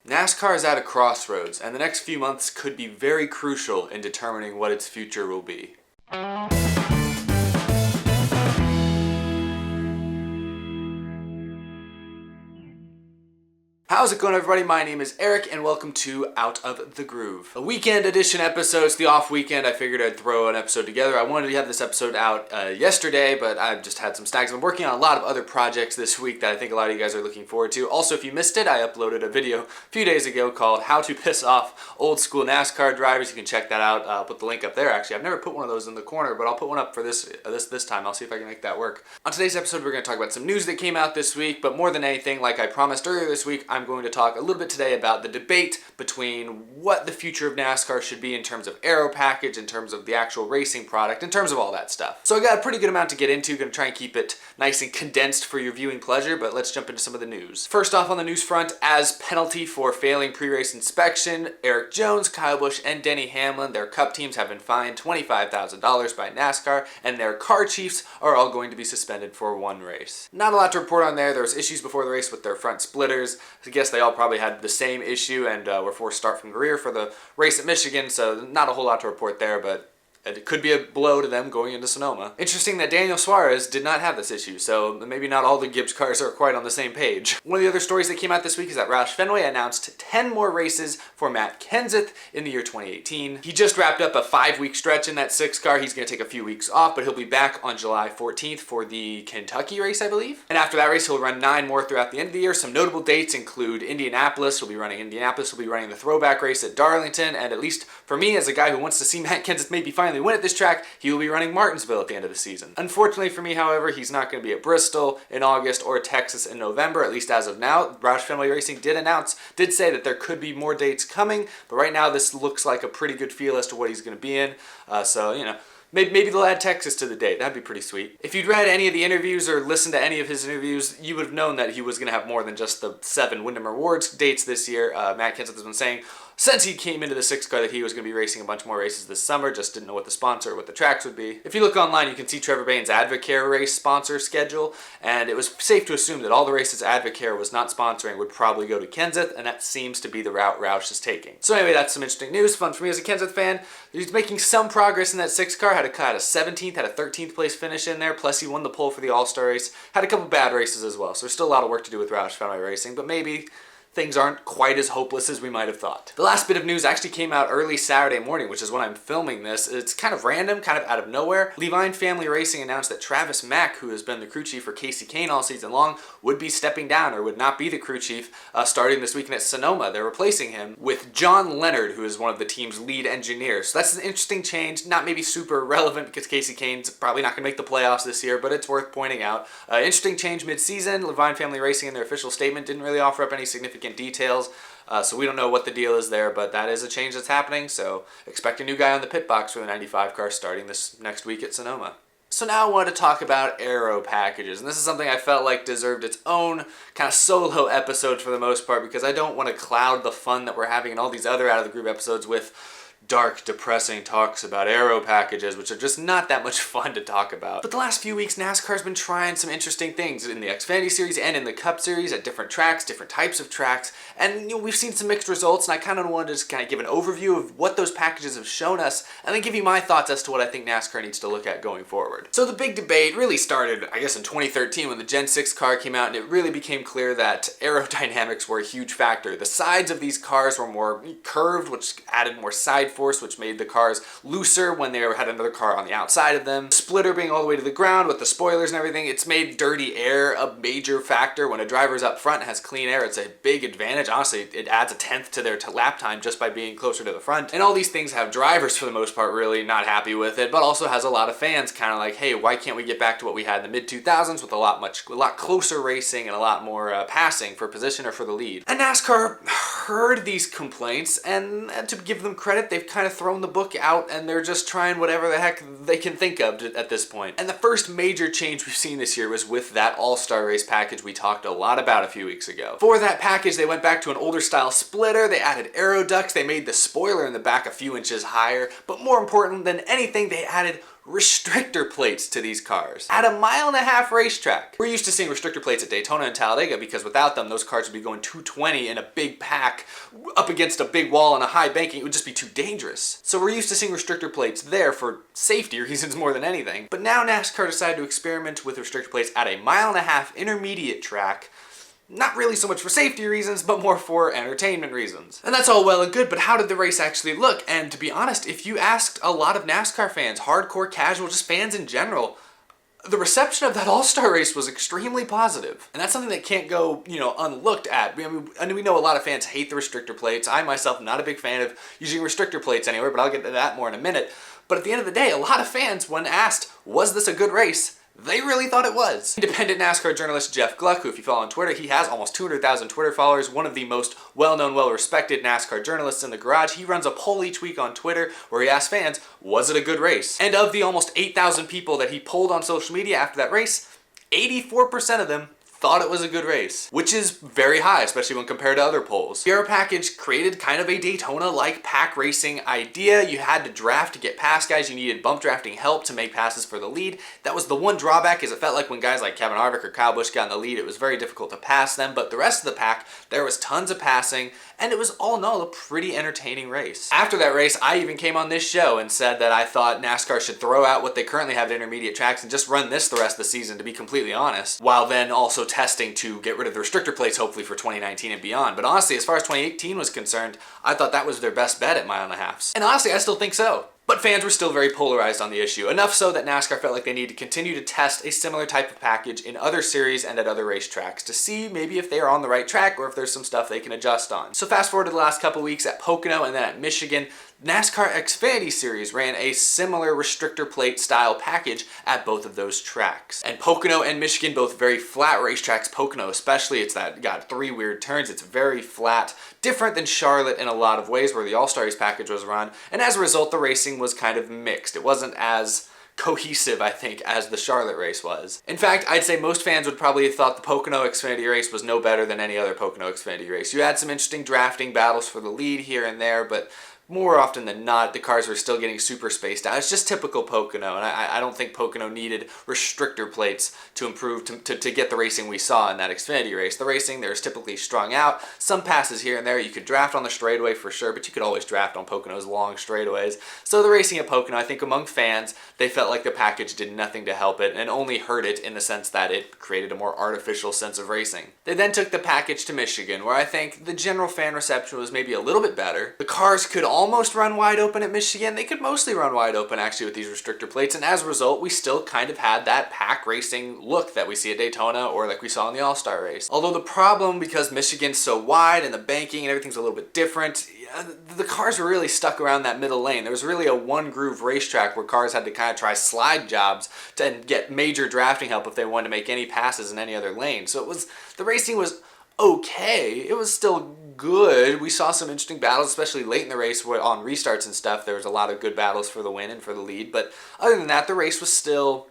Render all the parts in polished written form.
NASCAR is at a crossroads, and the next few months could be very crucial in determining what its future will be. How's it going, everybody? My name is Eric and welcome to Out of the Groove, a weekend edition episode. It's the off weekend. I figured I'd throw an episode together. I wanted to have this episode out yesterday, but I've just had some snags. I'm working on a lot of other projects this week that I think a lot of you guys are looking forward to. Also, if you missed it, I uploaded a video a few days ago called How to Piss Off Old School NASCAR Drivers. You can check that out. I'll put the link up there. Actually, I've never put one of those in the corner, but I'll put one up for this time. I'll see if I can make that work. On today's episode, we're going to talk about some news that came out this week, but more than anything, like I promised earlier this week, I'm going to talk a little bit today about the debate between what the future of NASCAR should be in terms of Aero Package, in terms of the actual racing product, in terms of all that stuff. So I got a pretty good amount to get into. Going to try and keep it nice and condensed for your viewing pleasure, but let's jump into some of the news. First off on the news front, as penalty for failing pre-race inspection, Eric Jones, Kyle Busch, and Denny Hamlin, their Cup teams, have been fined $25,000 by NASCAR, and their car chiefs are all going to be suspended for one race. Not a lot to report on there. There was issues before the race with their front splitters. I guess they all probably had the same issue and were forced to start from the rear for the race at Michigan, so not a whole lot to report there, but it could be a blow to them going into Sonoma. Interesting that Daniel Suarez did not have this issue, so maybe not all the Gibbs cars are quite on the same page. One of the other stories that came out this week is that Roush Fenway announced 10 more races for Matt Kenseth in the year 2018. He just wrapped up a 5-week stretch in that 6 car. He's going to take a few weeks off, but he'll be back on July 14th for the Kentucky race, I believe. And after that race, he'll run 9 more throughout the end of the year. Some notable dates include Indianapolis. He'll be running Indianapolis. He'll be running the throwback race at Darlington, and at least for me, as a guy who wants to see Matt Kenseth maybe finally win at this track, he will be running Martinsville at the end of the season. Unfortunately for me, however, he's not going to be at Bristol in August or Texas in November, at least as of now. Roush Fenway Racing did say that there could be more dates coming, but right now this looks like a pretty good feel as to what he's going to be in. Maybe they'll add Texas to the date. That'd be pretty sweet. If you'd read any of the interviews or listened to any of his interviews, you would have known that he was going to have more than just the 7 Wyndham Rewards dates this year. Matt Kenseth has been saying since he came into the 6 car that he was going to be racing a bunch more races this summer, just didn't know what the sponsor or what the tracks would be. If you look online, you can see Trevor Bayne's Advocare race sponsor schedule, and it was safe to assume that all the races Advocare was not sponsoring would probably go to Kenseth, and that seems to be the route Roush is taking. So anyway, that's some interesting news. Fun for me as a Kenseth fan. He's making some progress in that 6 car, had a 17th, had a 13th place finish in there, plus he won the pole for the All-Star race, had a couple bad races as well, so there's still a lot of work to do with Roush Fenway Racing, but maybe things aren't quite as hopeless as we might have thought. The last bit of news actually came out early Saturday morning, which is when I'm filming this. It's kind of random, kind of out of nowhere. Levine Family Racing announced that Travis Mack, who has been the crew chief for Casey Kane all season long, would be stepping down or would not be the crew chief starting this weekend at Sonoma. They're replacing him with John Leonard, who is one of the team's lead engineers. So that's an interesting change, not maybe super relevant because Casey Kane's probably not going to make the playoffs this year, but it's worth pointing out. Interesting change mid-season. Levine Family Racing in their official statement didn't really offer up any significant details. So we don't know what the deal is there, but that is a change that's happening, so expect a new guy on the pit box for the 95 car starting this next week at Sonoma. So now I want to talk about Aero Packages, and this is something I felt like deserved its own kind of solo episode for the most part, because I don't want to cloud the fun that we're having in all these other Out of the Group episodes with dark, depressing talks about Aero Packages, which are just not that much fun to talk about. But the last few weeks, NASCAR's been trying some interesting things in the Xfinity Series and in the Cup Series at different tracks, different types of tracks, and we've seen some mixed results, and I kind of wanted to just kind of give an overview of what those packages have shown us, and then give you my thoughts as to what I think NASCAR needs to look at going forward. So the big debate really started, I guess, in 2013 when the Gen 6 car came out, and it really became clear that aerodynamics were a huge factor. The sides of these cars were more curved, which added more side force, which made the cars looser when they had another car on the outside of them. Splitter being all the way to the ground with the spoilers and everything, it's made dirty air a major factor. When a driver's up front and has clean air, it's a big advantage. Honestly, it adds a 1/10 to their lap time just by being closer to the front. And all these things have drivers, for the most part, really not happy with it, but also has a lot of fans kind of like, hey, why can't we get back to what we had in the mid-2000s with a lot closer racing and a lot more passing for position or for the lead. And NASCAR heard these complaints, and to give them credit, they've kind of thrown the book out and they're just trying whatever the heck they can think of at this point. And the first major change we've seen this year was with that All-Star Race package we talked a lot about a few weeks ago. For that package, they went back to an older style splitter, they added aero ducts, they made the spoiler in the back a few inches higher, but more important than anything, they added restrictor plates to these cars at a 1.5-mile racetrack. We're used to seeing restrictor plates at Daytona and Talladega because without them, those cars would be going 220 in a big pack up against a big wall and a high banking. It would just be too dangerous. So we're used to seeing restrictor plates there for safety reasons more than anything. But now NASCAR decided to experiment with restrictor plates at a 1.5-mile intermediate track. Not really so much for safety reasons, but more for entertainment reasons. And that's all well and good, but how did the race actually look? And to be honest, if you asked a lot of NASCAR fans, hardcore, casual, just fans in general, the reception of that All-Star race was extremely positive. And that's something that can't go, unlooked at. I mean, we know a lot of fans hate the restrictor plates. I myself am not a big fan of using restrictor plates anywhere, but I'll get to that more in a minute. But at the end of the day, a lot of fans, when asked, was this a good race? They really thought it was. Independent NASCAR journalist Jeff Gluck, who if you follow on Twitter, he has almost 200,000 Twitter followers, one of the most well-known, well-respected NASCAR journalists in the garage. He runs a poll each week on Twitter where he asks fans, was it a good race? And of the almost 8,000 people that he polled on social media after that race, 84% of them thought it was a good race, which is very high, especially when compared to other polls. The Aero Package created kind of a Daytona-like pack racing idea. You had to draft to get past guys. You needed bump drafting help to make passes for the lead. That was the one drawback, is it felt like when guys like Kevin Harvick or Kyle Busch got in the lead, it was very difficult to pass them, but the rest of the pack, there was tons of passing, and it was all in all a pretty entertaining race. After that race, I even came on this show and said that I thought NASCAR should throw out what they currently have at intermediate tracks and just run this the rest of the season, to be completely honest, while then also testing to get rid of the restrictor plates hopefully for 2019 and beyond. But honestly, as far as 2018 was concerned, I thought that was their best bet at 1.5 miles. And honestly, I still think so. But fans were still very polarized on the issue, enough so that NASCAR felt like they needed to continue to test a similar type of package in other series and at other racetracks to see maybe if they are on the right track or if there's some stuff they can adjust on. So fast forward to the last couple weeks at Pocono and then at Michigan, NASCAR Xfinity Series ran a similar restrictor plate style package at both of those tracks. And Pocono and Michigan, both very flat racetracks. Pocono especially, it's got 3 weird turns, it's very flat, different than Charlotte in a lot of ways where the All-Star Race package was run, and as a result the racing was kind of mixed. It wasn't as cohesive, I think, as the Charlotte race was. In fact, I'd say most fans would probably have thought the Pocono Xfinity race was no better than any other Pocono Xfinity race. You had some interesting drafting battles for the lead here and there, but more often than not, the cars were still getting super spaced out. It's just typical Pocono, and I don't think Pocono needed restrictor plates to improve, to get the racing we saw in that Xfinity race. The racing there is typically strung out. Some passes here and there. You could draft on the straightaway for sure, but you could always draft on Pocono's long straightaways. So the racing at Pocono, I think among fans, they felt like the package did nothing to help it and only hurt it in the sense that it created a more artificial sense of racing. They then took the package to Michigan, where I think the general fan reception was maybe a little bit better. The cars could almost run wide open at Michigan. They could mostly run wide open actually with these restrictor plates, and as a result we still kind of had that pack racing look that we see at Daytona or like we saw in the All-Star race. Although the problem, because Michigan's so wide and the banking and everything's a little bit different, the cars were really stuck around that middle lane. There was really a one groove racetrack where cars had to kind of try slide jobs to get major drafting help if they wanted to make any passes in any other lane. So the racing was okay. It was still good. We saw some interesting battles, especially late in the race where on restarts and stuff. There was a lot of good battles for the win and for the lead. But other than that, the race was still,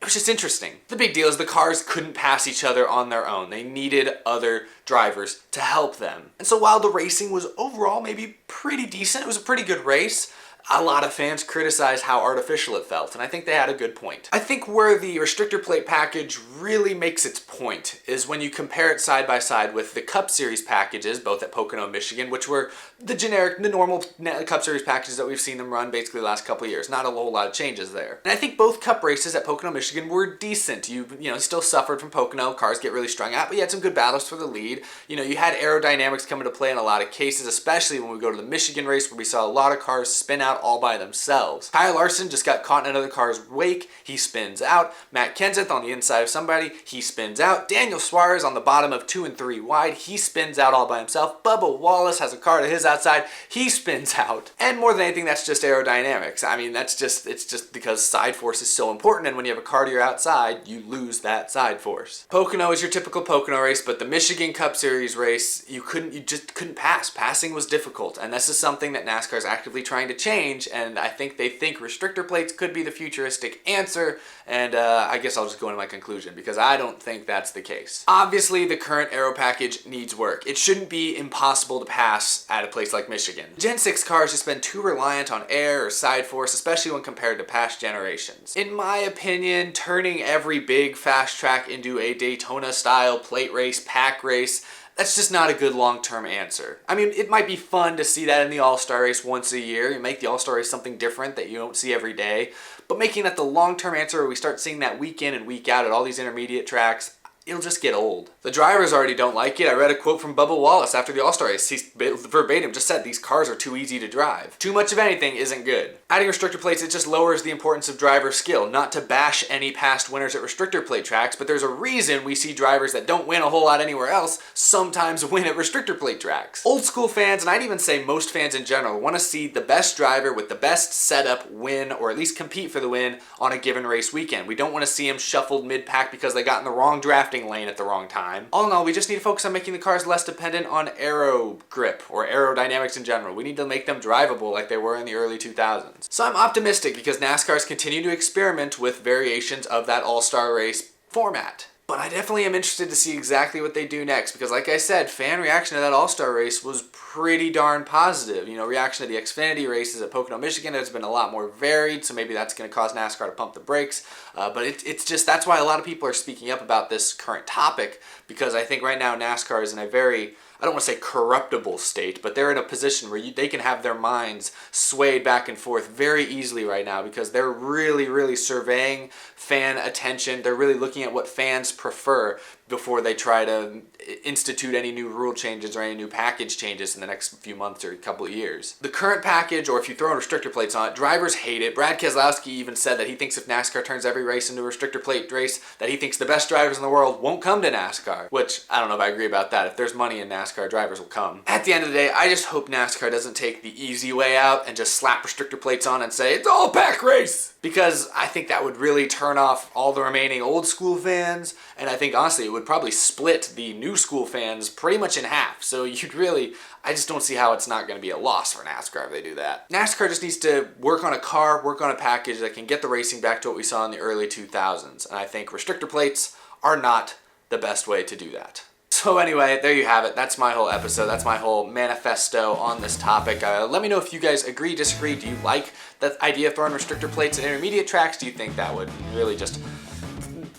it was just interesting. The big deal is the cars couldn't pass each other on their own. They needed other drivers to help them. And so while the racing was overall maybe pretty decent, it was a pretty good race, a lot of fans criticized how artificial it felt, and I think they had a good point. I think where the restrictor plate package really makes its point is when you compare it side by side with the Cup Series packages, both at Pocono and Michigan, which were the normal Cup Series packages that we've seen them run basically the last couple of years. Not a whole lot of changes there. And I think both Cup races at Pocono, Michigan were decent. You still suffered from Pocono. Cars get really strung out, but you had some good battles for the lead. You had aerodynamics come into play in a lot of cases, especially when we go to the Michigan race where we saw a lot of cars spin out all by themselves. Kyle Larson just got caught in another car's wake. He spins out. Matt Kenseth on the inside of somebody. He spins out. Daniel Suarez on the bottom of 2 and 3 wide. He spins out all by himself. Bubba Wallace has a car to his outside. He spins out. And more than anything, that's just aerodynamics. I mean, it's just because side force is so important, and when you have a car to your outside, you lose that side force. Pocono is your typical Pocono race, but the Michigan Cup Series race, you just couldn't pass. Passing was difficult, and this is something that NASCAR is actively trying to change. change, and I think they think restrictor plates could be the futuristic answer, and I guess I'll just go into my conclusion, because I don't think that's the case. Obviously, the current Aero package needs work. It shouldn't be impossible to pass at a place like Michigan. Gen 6 cars just been too reliant on air or side force, especially when compared to past generations. In my opinion, turning every big fast track into a Daytona-style plate race, pack race, that's just not a good long-term answer. I mean, it might be fun to see that in the All-Star race once a year. You make the All-Star race something different that you don't see every day. But making that the long-term answer where we start seeing that week in and week out at all these intermediate tracks, it'll just get old. The drivers already don't like it. I read a quote from Bubba Wallace after the All-Star race. He verbatim just said these cars are too easy to drive. Too much of anything isn't good. Adding restrictor plates, it just lowers the importance of driver skill. Not to bash any past winners at restrictor plate tracks, but there's a reason we see drivers that don't win a whole lot anywhere else sometimes win at restrictor plate tracks. Old school fans, and I'd even say most fans in general, want to see the best driver with the best setup win, or at least compete for the win on a given race weekend. We don't want to see them shuffled mid-pack because they got in the wrong draft lane at the wrong time. All in all, we just need to focus on making the cars less dependent on aero grip or aerodynamics in general. We need to make them drivable like they were in the early 2000s. So I'm optimistic because NASCAR's continue to experiment with variations of that all-star race format. But I definitely am interested to see exactly what they do next, because like I said, fan reaction to that All-Star race was pretty darn positive. You know, reaction to the Xfinity races at Pocono, Michigan has been a lot more varied, so maybe that's going to cause NASCAR to pump the brakes. But it's just, that's why a lot of people are speaking up about this current topic, because I think right now NASCAR is in a very, I don't want to say corruptible state, but they're in a position where they can have their minds swayed back and forth very easily right now, because they're really, really surveying fan attention. They're really looking at what fans prefer before they try to institute any new rule changes or any new package changes in the next few months or a couple of years. The current package, or if you throw in restrictor plates on it, drivers hate it. Brad Keselowski even said that he thinks if NASCAR turns every race into a restrictor plate race, that he thinks the best drivers in the world won't come to NASCAR, which I don't know if I agree about that. If there's money in NASCAR, drivers will come. At the end of the day, I just hope NASCAR doesn't take the easy way out and just slap restrictor plates on and say, it's all pack race! Because I think that would really turn off all the remaining old school fans, and I think honestly it would probably split the new school fans pretty much in half. So you'd really, I just don't see how it's not going to be a loss for NASCAR if they do that. NASCAR just needs to work on a car, work on a package that can get the racing back to what we saw in the early 2000s. And I think restrictor plates are not the best way to do that. So anyway, there you have it. That's my whole episode. That's my whole manifesto on this topic. Let me know if you guys agree, disagree. Do you like the idea of throwing restrictor plates at intermediate tracks? Do you think that would really just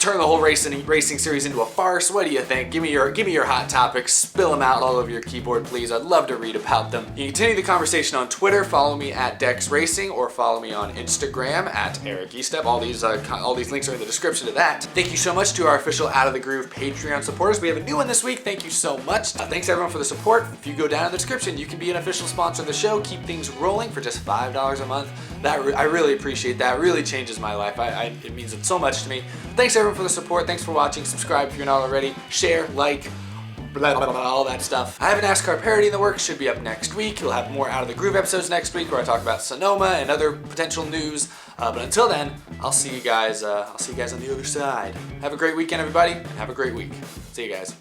turn the whole racing series into a farce? What do you think? Give me your hot topics. Spill them out all over your keyboard, please. I'd love to read about them. You can continue the conversation on Twitter. Follow me at Dex Racing, or follow me on Instagram at Eric Estepp. All these links are in the description of that. Thank you so much to our official Out of the Groove Patreon supporters. We have a new one this week. Thank you so much. Thanks everyone for the support. If you go down in the description, you can be an official sponsor of the show. Keep things rolling for just $5 a month. I really appreciate that. It really changes my life. It means so much to me. Thanks everyone for the support. Thanks for watching. Subscribe if you're not already. Share, like, blah, blah, blah, all that stuff. I have an NASCAR parody in the works. Should be up next week. We'll have more Out of the Groove episodes next week where I talk about Sonoma and other potential news. But until then, I'll see you guys on the other side. Have a great weekend, everybody, and have a great week. See you guys.